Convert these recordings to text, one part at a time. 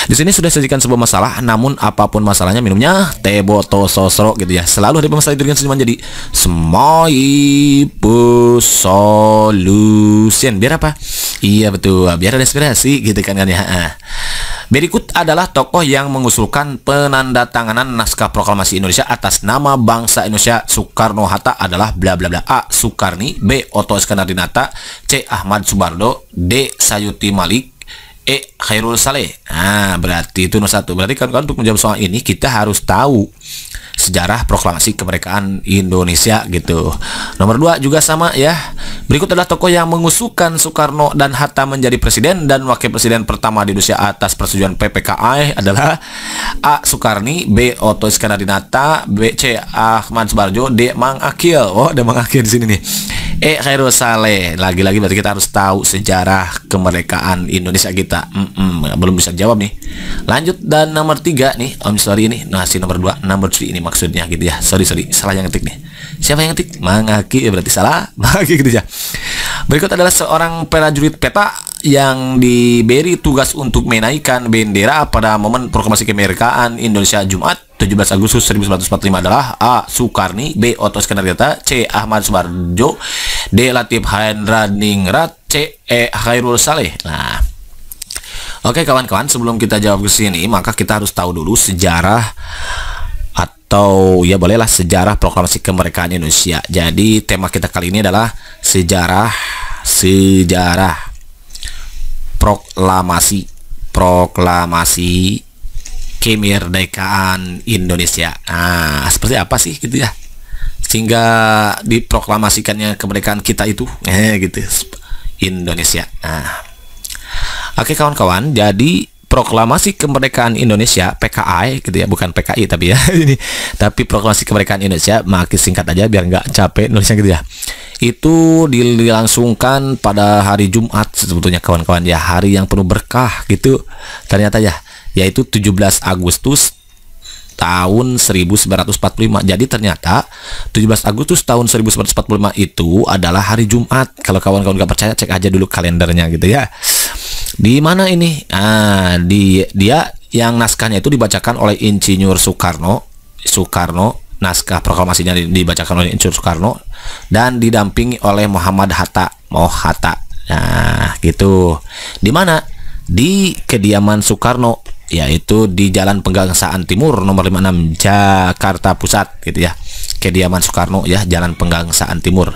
Di sini sudah sajikan sebuah masalah, namun apapun masalahnya minumnya teh boto sosro gitu ya. Selalu ada masalah itu dengan senyuman, jadi Smoibu solution. Biar apa? Iya betul, biar ada inspirasi gitu kan ya. Berikut adalah tokoh yang mengusulkan penandatanganan naskah proklamasi Indonesia atas nama bangsa Indonesia. Soekarno-Hatta adalah bla bla bla. A. Soekarni, B. Otto Iskandar-Dinata, C. Ahmad Subardo, D. Sayuti Malik, E. Khairul Saleh. Nah, berarti itu nomor 1. Berarti kan untuk menjawab soal ini kita harus tahu sejarah proklamasi kemerdekaan Indonesia gitu. Nomor 2 juga sama ya. Berikut adalah tokoh yang mengusulkan Soekarno dan Hatta menjadi presiden dan wakil presiden pertama di Indonesia atas persetujuan PPKI adalah A. Soekarni, B. Otto Iskandar-Dinata, B. C. Ahmad Subarjo, D. Mang Akil. Oh, ada Mang Akil di sini nih. E. Khairul Saleh. Lagi-lagi berarti kita harus tahu sejarah kemerdekaan Indonesia kita. Belum bisa jawab nih. Lanjut, dan nomor 3 nih. Sorry ini masih nomor 2, nomor 3 ini maksudnya gitu ya. Sorry salah yang ngetik nih. Siapa yang ngetik? Mang Akil, berarti salah. Mang Akil gitu ya. Berikut adalah seorang prajurit peta yang diberi tugas untuk menaikkan bendera pada momen proklamasi kemerdekaan Indonesia Jumat 17 Agustus 1945 adalah A. Soekarni, B. Otto Iskandar-Dinata, C. Ahmad Subarjo, D. Latif Hendra-Ningrat, C. E. Khairul Saleh. Nah, oke kawan-kawan, sebelum kita jawab ke sini maka kita harus tahu dulu sejarah, atau ya bolehlah sejarah proklamasi kemerdekaan Indonesia. Jadi tema kita kali ini adalah sejarah proklamasi kemerdekaan Indonesia. Nah, seperti apa sih gitu ya sehingga diproklamasikannya kemerdekaan kita itu gitu Indonesia. Nah, oke kawan-kawan, jadi proklamasi kemerdekaan Indonesia PKI gitu ya, bukan PKI tapi ya ini, tapi proklamasi kemerdekaan Indonesia, makin singkat aja biar nggak capek nulisnya gitu ya. Itu dilangsungkan pada hari Jumat sebetulnya kawan-kawan ya, hari yang penuh berkah gitu ternyata ya, yaitu 17 Agustus tahun 1945. Jadi ternyata 17 Agustus tahun 1945 itu adalah hari Jumat. Kalau kawan-kawan nggak percaya, cek aja dulu kalendernya gitu ya. Di mana ini? Dia yang naskahnya itu dibacakan oleh Insinyur Soekarno, naskah proklamasinya dibacakan oleh Insinyur Soekarno dan didampingi oleh Muhammad Hatta. Nah, gitu. Di mana? Di kediaman Soekarno, yaitu di Jalan Pegangsaan Timur nomor 56 Jakarta Pusat gitu ya. Kediaman Soekarno ya, Jalan Pegangsaan Timur.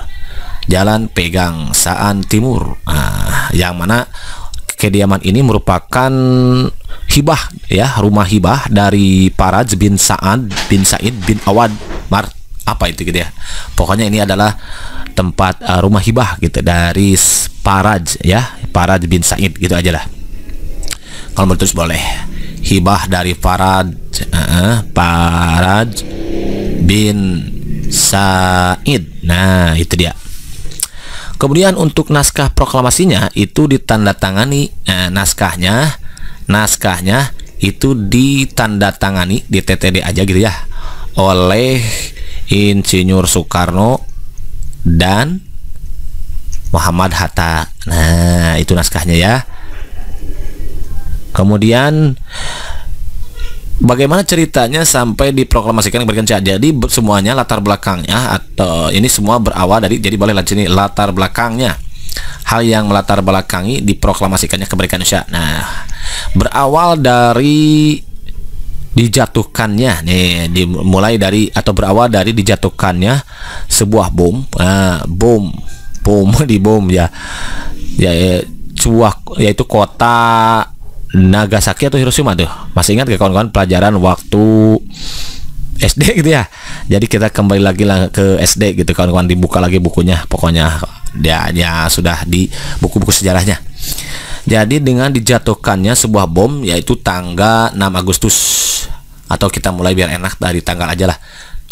Jalan Pegangsaan Timur. Nah, yang mana kediaman ini merupakan hibah ya, rumah hibah dari Faraj bin Said bin Awad apa itu gitu ya. Pokoknya ini adalah tempat rumah hibah gitu dari Faraj ya, Faraj bin Said gitu aja lah. Kalau mau terus boleh. Hibah dari Faraj bin Said. Nah, itu dia. Kemudian untuk naskah proklamasinya itu ditandatangani, naskahnya itu ditandatangani di TTD aja gitu ya, oleh Insinyur Soekarno dan Muhammad Hatta. Nah, itu naskahnya ya. Kemudian bagaimana ceritanya sampai diproklamasikan kemerdekaan Indonesia? Jadi semuanya latar belakangnya, atau ini semua berawal dari, jadi boleh lihat sini latar belakangnya, hal yang melatar belakangi diproklamasikannya kemerdekaan Indonesia. Nah, berawal dari dijatuhkannya nih, dimulai dari atau berawal dari dijatuhkannya sebuah bom ya, yaitu kota Nagasaki atau Hiroshima tuh. Masih ingat gak kawan-kawan pelajaran waktu SD gitu ya? Jadi kita kembali lagi ke SD gitu kawan-kawan, dibuka lagi bukunya, pokoknya ya sudah di buku-buku sejarahnya. Jadi dengan dijatuhkannya sebuah bom, yaitu tanggal 6 Agustus, atau kita mulai biar enak dari tanggal aja lah,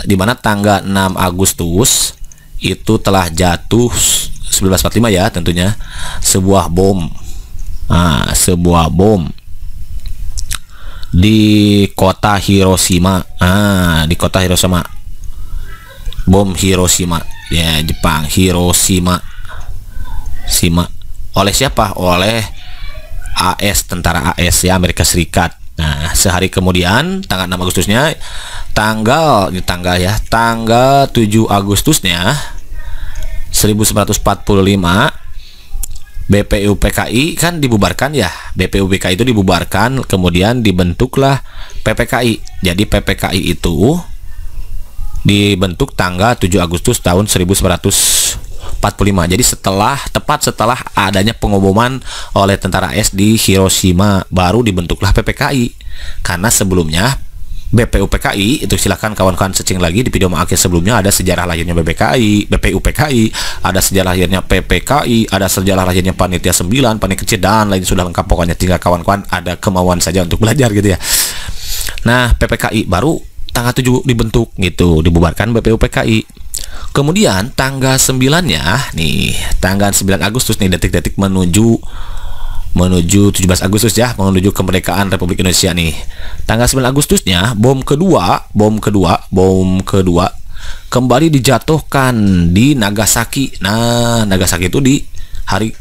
dimana tanggal 6 Agustus itu telah jatuh 1945 ya tentunya, sebuah bom di kota Hiroshima. Di kota Hiroshima, bom Hiroshima ya, Jepang. Hiroshima oleh siapa? Oleh AS, tentara AS ya, Amerika Serikat. Nah, sehari kemudian tanggal 6 Agustusnya tanggal 7 Agustusnya 1945 BPUPKI kan dibubarkan ya. BPUPKI itu dibubarkan, kemudian dibentuklah PPKI. Jadi PPKI itu dibentuk tanggal 7 Agustus tahun 1945. Jadi tepat setelah adanya pengumuman oleh tentara AS di Hiroshima, baru dibentuklah PPKI. Karena sebelumnya BPUPKI itu, silahkan kawan-kawan searching lagi di video akhir sebelumnya, ada sejarah lahirnya BPUPKI, ada sejarah lahirnya PPKI, ada sejarah lahirnya Panitia 9, Panitia Kecil, dan lain sudah lengkap. Pokoknya tinggal kawan-kawan ada kemauan saja untuk belajar gitu ya. Nah, PPKI baru tanggal 7 dibentuk gitu, dibubarkan BPUPKI. Kemudian tanggal 9-nya nih, tanggal 9 Agustus nih, detik-detik menuju 17 Agustus ya, menuju kemerdekaan Republik Indonesia nih. Tanggal 9 Agustusnya bom kedua kembali dijatuhkan di Nagasaki. Nah, Nagasaki itu di hari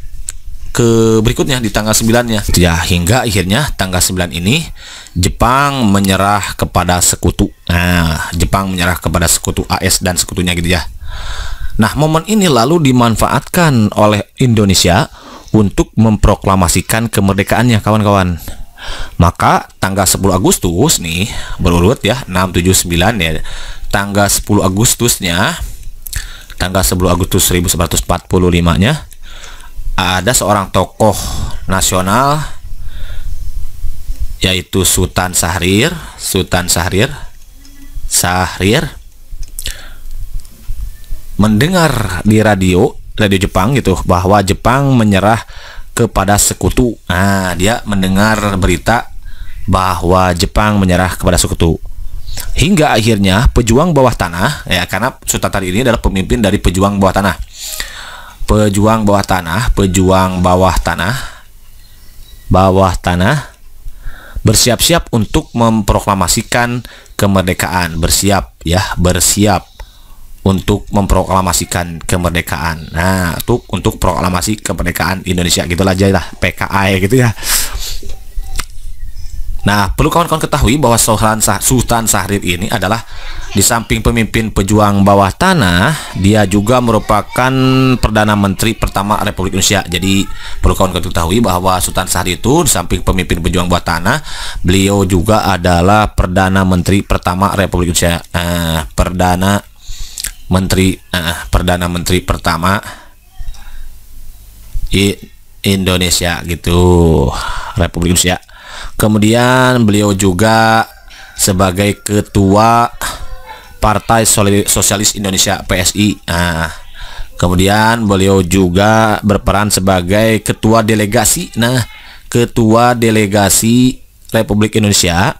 berikutnya di tanggal 9-nya. Ya, hingga akhirnya tanggal 9 ini Jepang menyerah kepada sekutu. Nah, Jepang menyerah kepada sekutu AS dan sekutunya gitu ya. Nah, momen ini lalu dimanfaatkan oleh Indonesia untuk memproklamasikan kemerdekaannya, kawan-kawan. Maka tanggal 10 Agustus nih, berurut ya, 6, 7, 9 ya. Tanggal 10 Agustusnya, tanggal 10 Agustus 1945-nya ada seorang tokoh nasional yaitu Sultan Syahrir mendengar di radio Jepang gitu bahwa Jepang menyerah kepada sekutu. Nah, dia mendengar berita bahwa Jepang menyerah kepada sekutu. Hingga akhirnya pejuang bawah tanah ya, karena Sultan Syahrir ini adalah pemimpin dari pejuang bawah tanah. Pejuang bawah tanah bersiap-siap untuk memproklamasikan kemerdekaan, bersiap untuk memproklamasikan kemerdekaan. Nah, untuk proklamasi kemerdekaan Indonesia gitulah aja lah, PKI gitu ya. Nah, perlu kawan-kawan ketahui bahwa Sultan Syahrir ini adalah di samping pemimpin pejuang bawah tanah, dia juga merupakan Perdana Menteri pertama Republik Indonesia. Jadi perlu kawan-kawan ketahui bahwa Sultan Syahrir itu di samping pemimpin pejuang bawah tanah, beliau juga adalah Perdana Menteri pertama Republik Indonesia. Perdana Menteri pertama Indonesia gitu, Republik Indonesia. Kemudian beliau juga sebagai ketua Partai Sosialis Indonesia PSI. Nah, kemudian beliau juga berperan sebagai ketua delegasi Republik Indonesia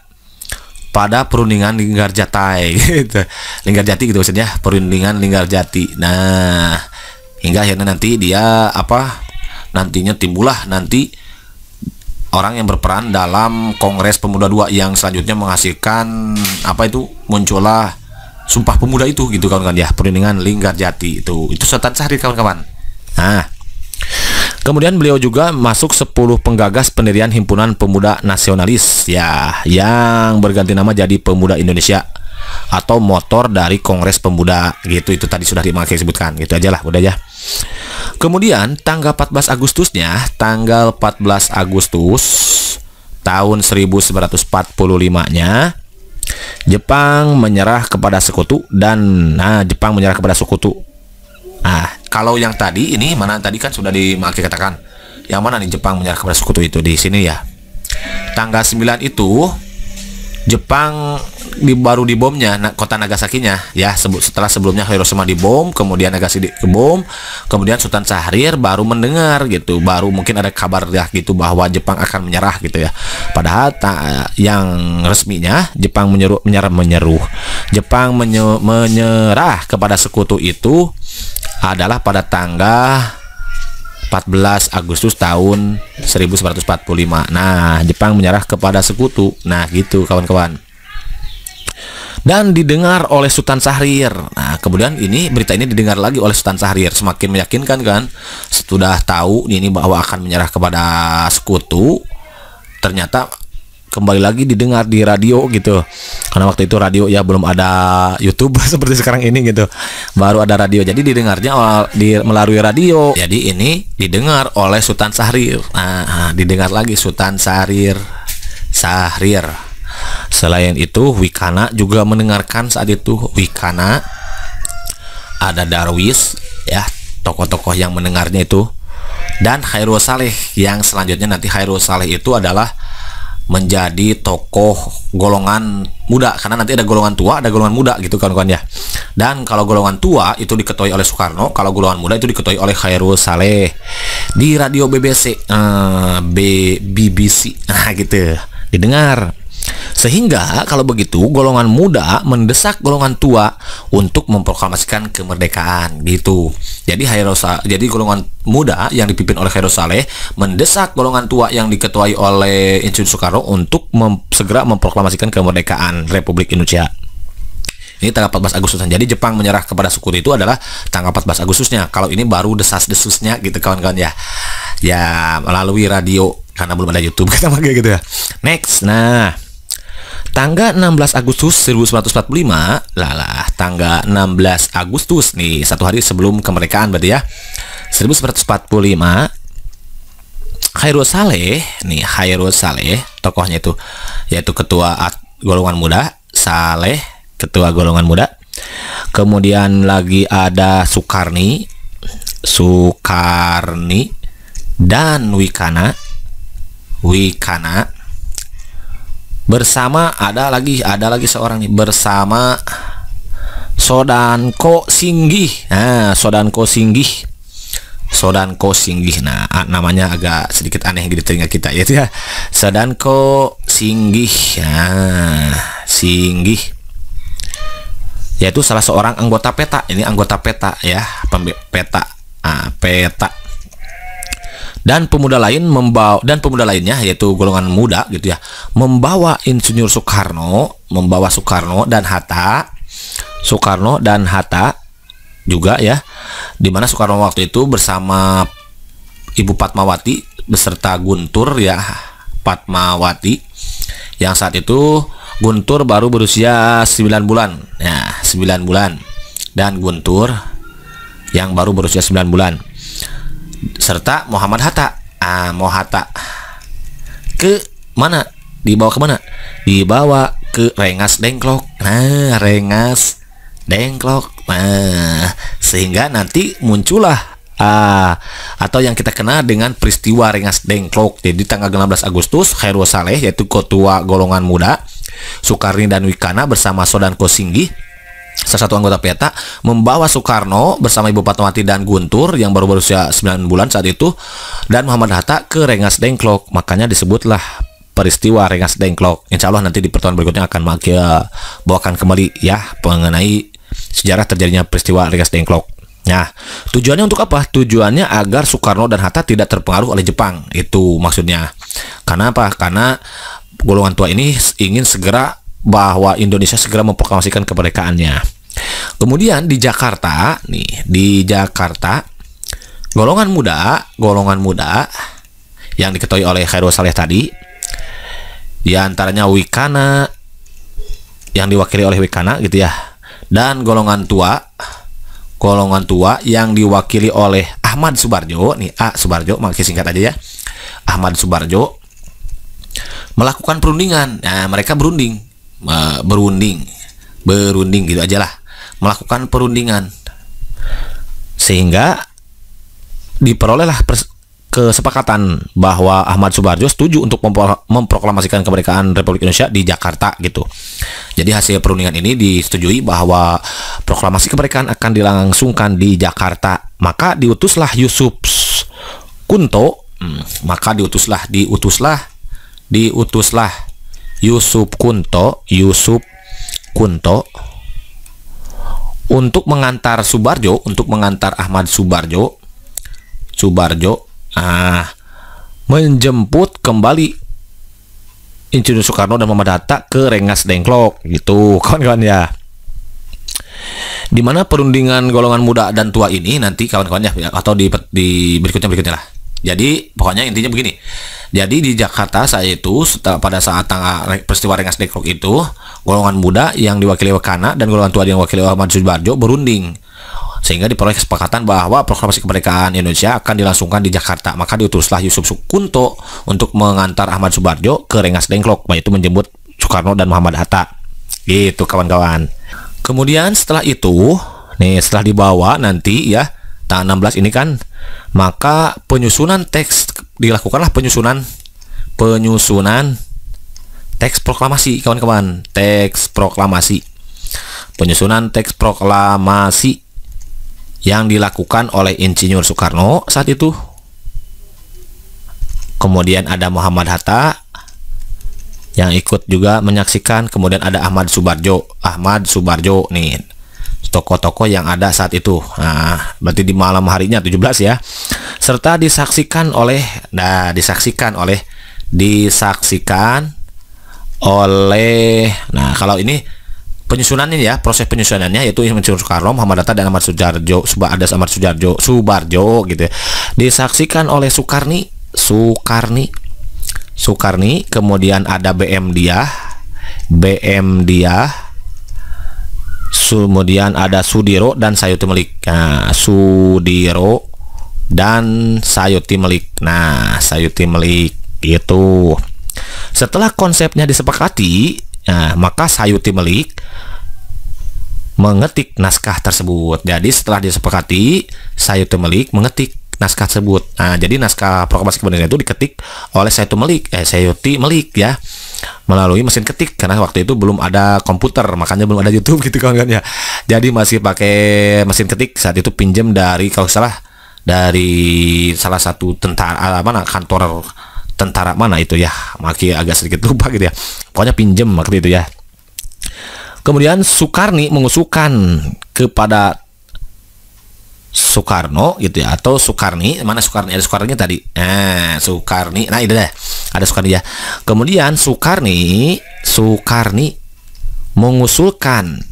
pada perundingan Linggarjati gitu. Linggarjati gitu maksudnya, perundingan Linggarjati. Nah, hingga akhirnya nanti dia nantinya timbullah orang yang berperan dalam Kongres Pemuda II yang selanjutnya menghasilkan muncullah Sumpah Pemuda itu gitu kawan-kawan ya, perundingan Linggarjati itu Sultan Syahrir kawan-kawan. Nah, kemudian beliau juga masuk 10 penggagas pendirian Himpunan Pemuda Nasionalis ya, yang berganti nama jadi Pemuda Indonesia atau motor dari Kongres Pemuda gitu. Itu tadi sudah disebutkan gitu aja lah, udah ya. Kemudian tanggal 14 Agustusnya, tanggal 14 Agustus tahun 1945-nya Jepang menyerah kepada sekutu Jepang menyerah kepada sekutu. Nah, kalau yang tadi ini mana tadi kan sudah katakan. Yang mana nih Jepang menyerah kepada sekutu itu di sini ya. Tanggal 9 itu Jepang baru dibomnya kota Nagasaki-nya ya, setelah sebelumnya Hiroshima dibom, kemudian Nagasaki dibom, kemudian Sultan Syahrir baru mendengar gitu, baru mungkin ada kabar ya gitu bahwa Jepang akan menyerah gitu ya. Padahal yang resminya Jepang menyerah kepada sekutu itu adalah pada tanggal 14 Agustus tahun 1945. Nah, Jepang menyerah kepada sekutu. Nah, gitu kawan-kawan. Dan didengar oleh Sultan Syahrir. Nah, kemudian berita ini didengar lagi oleh Sultan Syahrir, semakin meyakinkan kan. Sudah tahu ini bahwa akan menyerah kepada sekutu, ternyata kembali lagi didengar di radio gitu. Karena waktu itu radio ya belum ada YouTube seperti sekarang ini gitu. Baru ada radio. Jadi didengarnya melalui radio. Jadi ini didengar oleh Sultan Syahrir. Nah, didengar lagi Sultan Syahrir. Selain itu Wikana juga mendengarkan saat itu. Wikana, ada Darwis ya, tokoh-tokoh yang mendengarnya itu, dan Khairul Saleh yang selanjutnya nanti Khairul Saleh itu adalah menjadi tokoh golongan muda, karena nanti ada golongan tua, ada golongan muda gitu kawan-kawan ya. Dan kalau golongan tua itu diketuai oleh Soekarno, kalau golongan muda itu diketuai oleh Khairul Saleh di radio BBC, BBC, nah gitu didengar. Sehingga kalau begitu golongan muda mendesak golongan tua untuk memproklamasikan kemerdekaan gitu. Jadi golongan muda yang dipimpin oleh Khairul Saleh mendesak golongan tua yang diketuai oleh Insinyur Soekarno untuk segera memproklamasikan kemerdekaan Republik Indonesia. Ini tanggal 14 Agustus. Jadi Jepang menyerah kepada Sekutu itu adalah tanggal 14 Agustusnya. Kalau ini baru desas-desusnya gitu kawan-kawan ya. Ya melalui radio karena belum ada YouTube kita pakai gitu ya. Next. Nah, tanggal 16 Agustus 1945, tanggal 16 Agustus nih, satu hari sebelum kemerdekaan berarti ya, 1945, Khairul Saleh, tokohnya itu, yaitu ketua golongan muda, Saleh, ketua golongan muda. Kemudian lagi ada Sukarni, dan Wikana. Bersama ada lagi seorang nih, bersama Sodanko Singgih. Nah, Sodanko Singgih. Nah, namanya agak sedikit aneh di telinga kita ya, Sodanko Singgih. Nah, Singgih yaitu salah seorang anggota PETA. Ini anggota PETA ya, PETA. PETA. Dan pemuda lainnya yaitu golongan muda gitu ya, membawa Insinyur Soekarno, dan Hatta juga ya, dimana Soekarno waktu itu bersama Ibu Fatmawati beserta Guntur ya, Fatmawati yang saat itu Guntur baru berusia 9 bulan ya, 9 bulan, dan Guntur yang baru berusia 9 bulan, serta Muhammad Hatta. Hatta ke mana? Dibawa ke mana? Dibawa ke Rengas Dengklok. Nah, Rengas Dengklok. Nah, sehingga nanti muncullah atau yang kita kenal dengan peristiwa Rengas Dengklok. Jadi tanggal 16 Agustus Khairul Saleh yaitu ketua golongan muda, Sukarni dan Wikana bersama Sodanko Singgih, salah satu anggota PETA, membawa Soekarno bersama Ibu Fatmawati dan Guntur yang baru berusia 9 bulan saat itu, dan Muhammad Hatta ke Rengas Dengklok. Makanya disebutlah peristiwa Rengas Dengklok. Insya Allah nanti di pertemuan berikutnya akan bawakan kembali ya mengenai sejarah terjadinya peristiwa Rengas Dengklok. Nah, tujuannya untuk apa? Tujuannya agar Soekarno dan Hatta tidak terpengaruh oleh Jepang. Itu maksudnya. Karena apa? Karena golongan tua ini ingin segera bahwa Indonesia segera memproklamasikan kemerdekaannya. Kemudian di Jakarta golongan muda yang diketuai oleh Khairul Saleh tadi, di antaranya Wikana yang diwakili oleh Wikana gitu ya, dan golongan tua yang diwakili oleh Ahmad Subarjo nih, Subarjo makin singkat aja ya, Ahmad Subarjo melakukan perundingan. Nah, mereka berunding gitu aja lah, melakukan perundingan sehingga diperolehlah kesepakatan bahwa Ahmad Subarjo setuju untuk memproklamasikan kemerdekaan Republik Indonesia di Jakarta gitu. Jadi hasil perundingan ini disetujui bahwa proklamasi kemerdekaan akan dilangsungkan di Jakarta. Maka diutuslah Yusuf Kunto, Yusuf Kunto untuk mengantar Ahmad Subarjo menjemput kembali Insinyur Soekarno dan Muhammad Hatta ke Rengas Dengklok gitu kawan-kawan ya. Dimana perundingan golongan muda dan tua ini nanti kawan-kawan ya, atau di berikutnya lah Jadi pokoknya intinya begini. Jadi di Jakarta saat itu pada saat peristiwa Rengas Dengklok itu, golongan muda yang diwakili oleh Kana dan golongan tua yang diwakili oleh Ahmad Subarjo berunding, sehingga diperoleh kesepakatan bahwa proklamasi kemerdekaan Indonesia akan dilangsungkan di Jakarta. Maka diutuslah Yusuf Sukunto untuk mengantar Ahmad Subarjo ke Rengas Dengklok, yaitu menjemput Soekarno dan Muhammad Hatta. Gitu kawan-kawan. Kemudian setelah itu, nih setelah dibawa nanti ya tanggal 16 ini kan, maka penyusunan teks dilakukanlah penyusunan teks proklamasi kawan-kawan, penyusunan teks proklamasi yang dilakukan oleh Insinyur Soekarno saat itu. Kemudian ada Muhammad Hatta yang ikut juga menyaksikan, kemudian ada Ahmad Subarjo nih, tokoh-tokoh yang ada saat itu. Nah, berarti di malam harinya 17 ya. Serta disaksikan oleh nah kalau ini penyusunannya ya, proses penyusunannya yaitu Insinyur Soekarno, Muhammad Hatta dan Ahmad Subarjo gitu ya. Disaksikan oleh Sukarni, kemudian ada BM Diah, kemudian ada Sudiro dan Sayuti Melik. Nah, Sudiro dan Sayuti Melik. Nah, Sayuti Melik itu. Setelah konsepnya disepakati, maka Sayuti Melik mengetik naskah tersebut. Jadi setelah disepakati, Sayuti Melik mengetik naskah tersebut. Nah, jadi naskah proklamasi kemerdekaan itu diketik oleh Sayuti Melik ya, melalui mesin ketik, karena waktu itu belum ada komputer, makanya belum ada YouTube gitu kan ya. Jadi masih pakai mesin ketik saat itu, pinjam dari kalau salah dari salah satu kantor tentara mana itu ya, makanya agak sedikit lupa gitu ya. Pokoknya pinjam waktu itu ya. Kemudian Sukarni mengusulkan kepada Soekarno gitu ya, atau Sukarni, mana Sukarni, ada Sukarninya tadi. Sukarni, nah itu deh, ada Sukarni ya. Kemudian Sukarni mengusulkan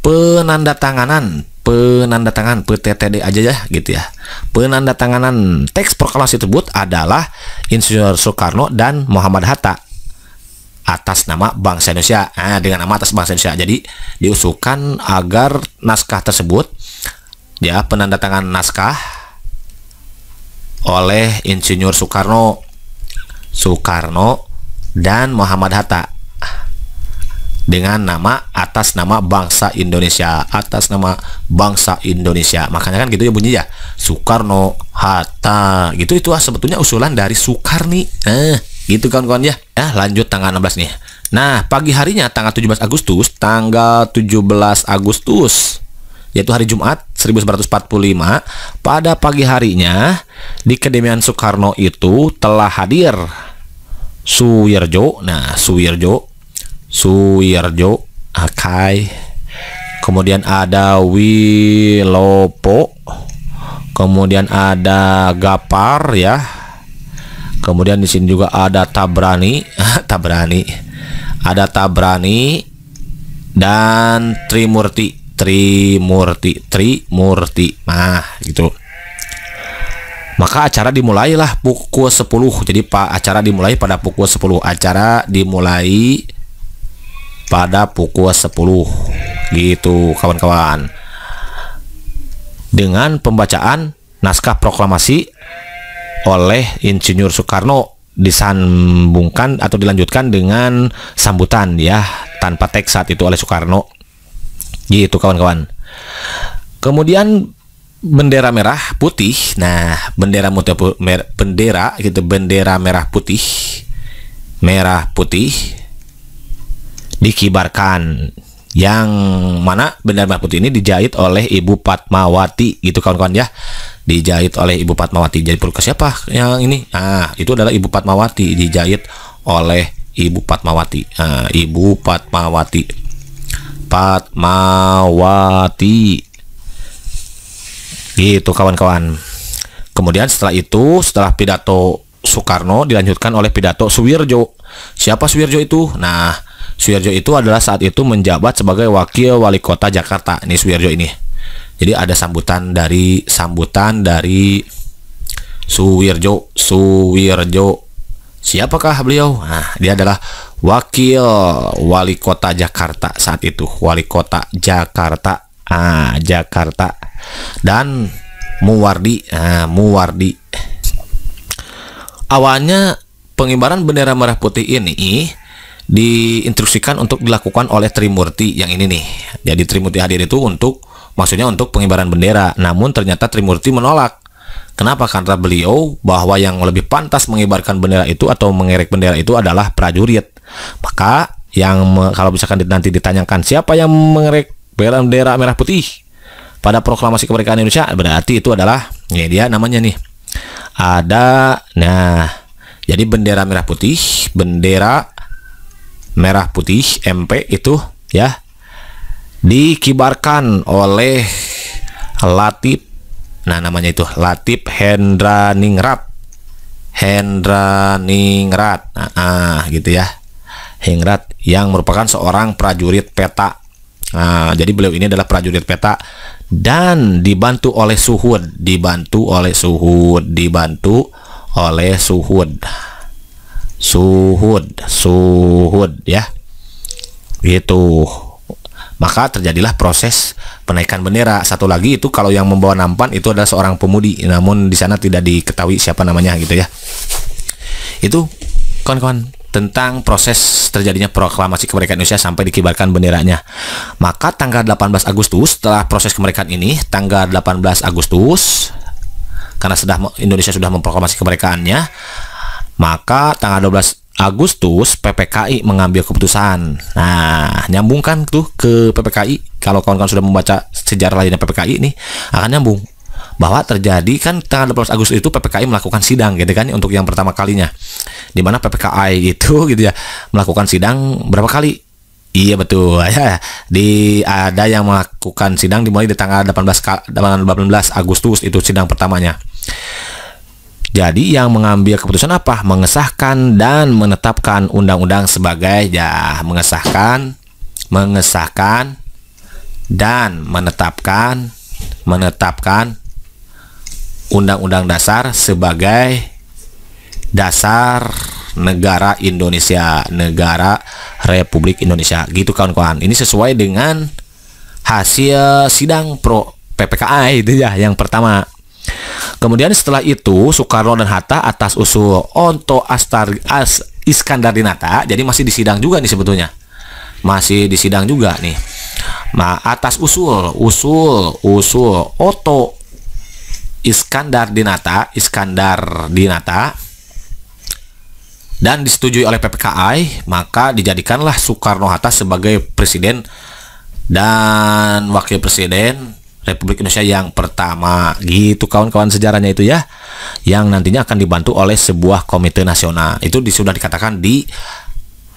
penandatangan PTTD aja ya gitu ya. Penandatanganan teks proklamasi tersebut adalah Insinyur Soekarno dan Muhammad Hatta atas nama bangsa Indonesia. Dengan nama atas bangsa Indonesia. Jadi diusulkan agar naskah tersebut ya, penandatangan naskah oleh Insinyur Soekarno dan Muhammad Hatta dengan nama atas nama bangsa Indonesia, makanya kan gitu ya bunyi ya, Soekarno Hatta gitu. Itu sebetulnya usulan dari Sukarni. Gitu kawan-kawan ya. Lanjut tanggal 16 nih. Nah, pagi harinya tanggal 17 Agustus yaitu hari Jumat 1945, pada pagi harinya di kediaman Soekarno itu telah hadir Suwirjo, Akai, kemudian ada Wilopo, kemudian ada Gapar ya, kemudian di sini juga ada Tabrani, ada Tabrani dan Trimurti. Nah, gitu. Maka acara dimulailah pukul 10. Jadi acara dimulai pada pukul 10. Gitu kawan-kawan. Dengan pembacaan naskah proklamasi oleh Insinyur Soekarno, disambungkan atau dilanjutkan dengan sambutan ya, tanpa teks saat itu oleh Soekarno. Gitu kawan-kawan. Kemudian bendera merah putih. Nah, bendera merah putih dikibarkan, yang mana bendera merah putih ini dijahit oleh Ibu Fatmawati gitu kawan-kawan ya. Dijahit oleh Ibu Fatmawati. Jadi perlu ke siapa yang ini? Itu adalah Ibu Fatmawati, dijahit oleh Ibu Fatmawati. Ibu Fatmawati. Gitu kawan-kawan. Kemudian setelah pidato Soekarno dilanjutkan oleh pidato Suwirjo. Siapa Suwirjo itu? Nah, Suwirjo itu adalah saat itu menjabat sebagai wakil wali kota Jakarta. Ini Suwirjo ini. Jadi ada sambutan dari Suwirjo. Siapakah beliau? Nah, dia adalah wakil wali kota Jakarta saat itu, wali kota Jakarta, Jakarta, dan Muwardi. Awalnya pengibaran bendera merah putih ini diinstruksikan untuk dilakukan oleh Trimurti yang ini nih. Jadi Trimurti hadir itu maksudnya untuk pengibaran bendera. Namun ternyata Trimurti menolak. Kenapa? Karena beliau bahwa yang lebih pantas mengibarkan bendera itu atau mengerek bendera itu adalah prajurit. Maka kalau misalkan nanti ditanyakan siapa yang mengerek bendera merah putih pada proklamasi kemerdekaan Indonesia, berarti itu adalah dia namanya nih. Jadi bendera merah putih MP itu ya dikibarkan oleh Latif. Namanya itu Latif Hendraningrat. Gitu ya. Hengrat yang merupakan seorang prajurit peta. Jadi beliau ini adalah prajurit peta dan dibantu oleh Suhud ya. Gitu. Maka terjadilah proses penaikan bendera. Satu lagi itu kalau yang membawa nampan itu adalah seorang pemudi, namun di sana tidak diketahui siapa namanya gitu ya. Itu kawan-kawan tentang proses terjadinya proklamasi kemerdekaan Indonesia sampai dikibarkan benderanya. Maka tanggal 18 Agustus setelah proses kemerdekaan ini, tanggal 18 Agustus karena Indonesia sudah memproklamasi kemerdekaannya, maka tanggal 12 Agustus PPKI mengambil keputusan. Nah, nyambungkan tuh ke PPKI. Kalau kawan-kawan sudah membaca sejarah lainnya PPKI ini akan nyambung bahwa terjadi kan tanggal 12 Agustus itu PPKI melakukan sidang gitu kan untuk yang pertama kalinya. Di mana PPKI itu gitu ya melakukan sidang berapa kali? Iya betul ya. Ada yang melakukan sidang dimulai di tanggal 18 Agustus itu sidang pertamanya. Jadi yang mengambil keputusan apa? Mengesahkan dan menetapkan undang-undang sebagai mengesahkan dan menetapkan Undang-Undang Dasar sebagai dasar negara Indonesia, negara Republik Indonesia. Gitu kawan-kawan. Ini sesuai dengan hasil sidang pro PPKI itu ya yang pertama. Kemudian setelah itu Soekarno dan Hatta atas usul Onto Iskandar Dinata, jadi masih disidang juga nih sebetulnya. Masih disidang juga nih. Atas usul Otto Iskandar Dinata dan disetujui oleh PPKI, maka dijadikanlah Soekarno Hatta sebagai presiden dan wakil presiden Republik Indonesia yang pertama. Gitu kawan-kawan sejarahnya itu ya, yang nantinya akan dibantu oleh sebuah komite nasional. Itu sudah dikatakan di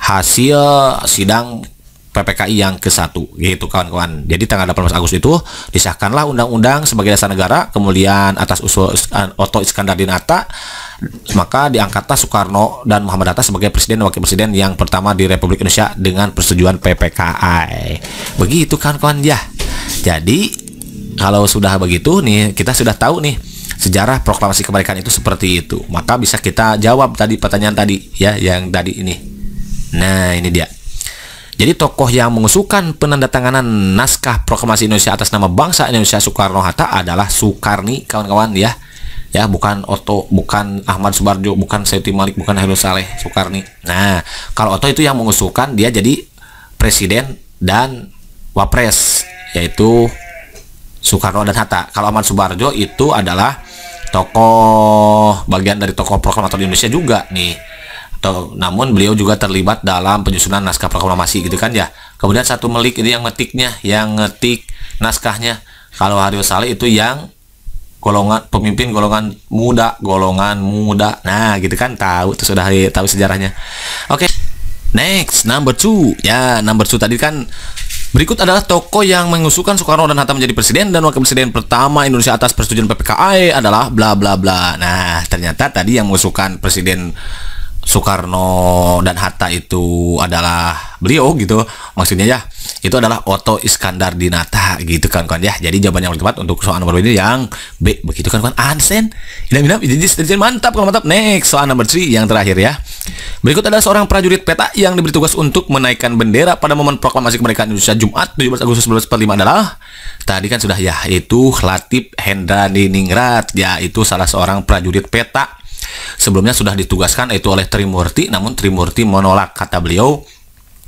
hasil sidang PPKI yang ke-1 gitu kawan-kawan. Jadi tanggal 18 Agustus itu disahkanlah undang-undang sebagai dasar negara. Kemudian atas usul Otto Iskandar Dinata, maka diangkatlah Soekarno dan Muhammad Hatta sebagai presiden dan wakil presiden yang pertama di Republik Indonesia dengan persetujuan PPKI. Begitu kawan-kawan ya. Jadi kalau sudah begitu nih, kita sudah tahu nih sejarah proklamasi kemerdekaan itu seperti itu. Maka bisa kita jawab tadi pertanyaan tadi ya, yang tadi ini. Nah, ini dia. Jadi tokoh yang mengusulkan penandatanganan naskah proklamasi Indonesia atas nama bangsa Indonesia Soekarno Hatta adalah Soekarni kawan-kawan ya. Ya, bukan Otto, bukan Ahmad Subarjo, bukan Sayuti Malik, bukan Hairul Saleh, Soekarni. Nah, kalau Otto itu yang mengusulkan, dia jadi presiden dan wapres, yaitu Soekarno dan Hatta. Kalau Ahmad Subarjo itu adalah tokoh bagian dari tokoh proklamator Indonesia juga nih. Namun beliau juga terlibat dalam penyusunan naskah proklamasi gitu kan ya. Kemudian satu Melik ini yang ngetik naskahnya. Kalau Hairul Saleh itu yang pemimpin golongan muda. Nah, gitu kan tahu sudah tahu sejarahnya. Oke. Next, number 2. Ya, number 2 tadi kan. Berikut adalah tokoh yang mengusulkan Soekarno dan Hatta menjadi presiden dan wakil presiden pertama Indonesia atas persetujuan PPKI adalah bla bla bla. Nah, ternyata tadi yang mengusulkan presiden Soekarno dan Hatta itu adalah beliau gitu, maksudnya ya itu adalah Otto Iskandar Dinata gitu kan ya. Jadi jawaban yang tepat untuk soal nomor ini yang B, begitu kan Ansen. Jadi mantap kalau mantap. Next, soal nomor 3 yang terakhir ya. Berikut adalah seorang prajurit peta yang diberi tugas untuk menaikkan bendera pada momen proklamasi kemerdekaan Indonesia Jumat 17 Agustus 1945 adalah, tadi kan sudah ya, itu Latif Hendradiningrat, yaitu salah seorang prajurit peta. Sebelumnya sudah ditugaskan itu oleh Trimurti, namun Trimurti menolak. Kata beliau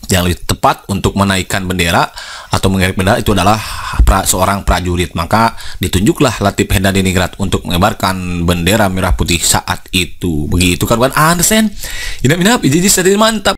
yang lebih tepat untuk menaikkan bendera atau mengirim bendera itu adalah seorang prajurit. Maka ditunjuklah Latif Hendradiningrat untuk mengibarkan bendera merah putih saat itu. Begitu kan Ansen. Inap-inap, jadi mantap.